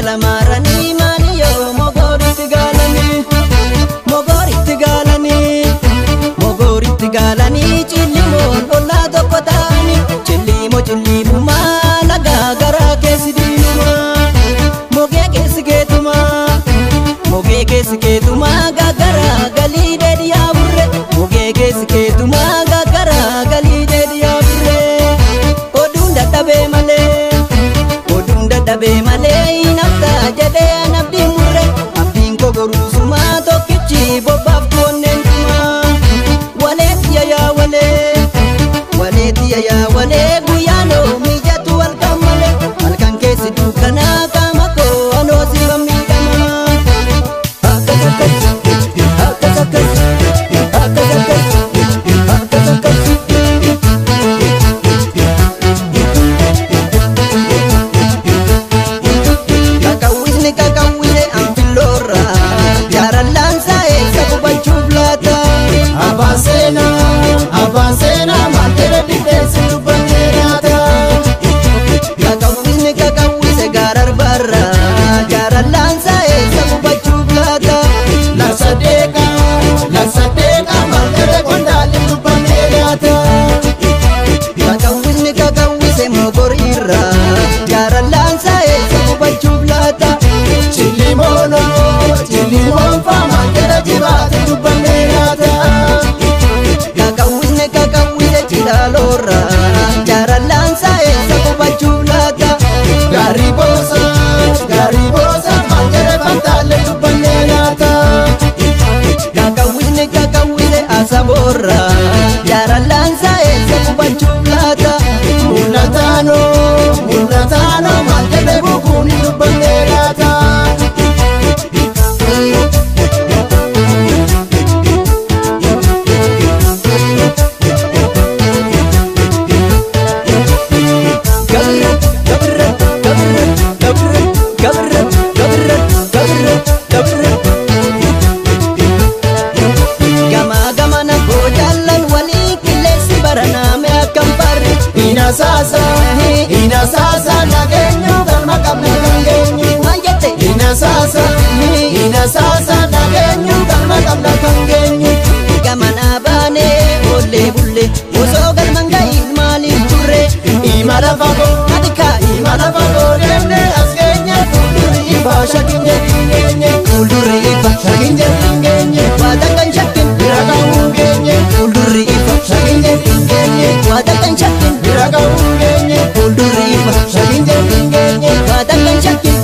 jala marani mani yo mogoritti galani mogoritti galani chillimoon olla tokko ta'ani chillimuma laga gara keessi diinuma mogee keessi keetuma gagara galii deediyaa burre mogee keessi keetuma gagara galii deediyaa burre oduun dadhabee malee nafta jedhee nabdi murre abdiin kogoruusuma tokkichi bobbaaf koonneen tuma waleetti yaa walee guyyaanoo mijatu halkan malee halkan keessi dukkanaa qaama koo anoo sifa miidhama kakawwise anfilloorra jaarallaan saa'ee sabu bachuuf laata abbaan seenaa maalteera diddeessi dubbannee nyaata kakawwise gaarar barra jaarallaan saa'ee sabu bachuuf laata laksadeeqa maalteera qondaalli dubbannee nyaata kakawwise mogoriirra jaarallaan saa'ee sabu bachuuf laata Chillimoon faamaan jala jibaate dubbannee nyaata kakawwise chilaloorra jaarallaan saa'ee sabu bachuuf laata gaarii boosa maan jala fantaalle dubbannee nyaata kakawwise asaboorra jaarallaan saa'ee sabu bachuuf laata mul'ataanoo maan jala bukuun dubbannee nyaata Inasasa nageenyu galma qabna kan geenyu Inasasa nageenyu galma qabna kan geenyu Gamana baane olle bulle osoo galman ga'iin maaliif turre Imala fagoo deemne as geenye fuuldurri ifa shakin jedhingeenye Waata kan shakkin bira ga'uun geenye fuuldurri ifa shakin jedhingeenye Waata kan shakkin bira ga'uun geenye fuuldurri ifa shakin jedhingeenye Waata kan shakkin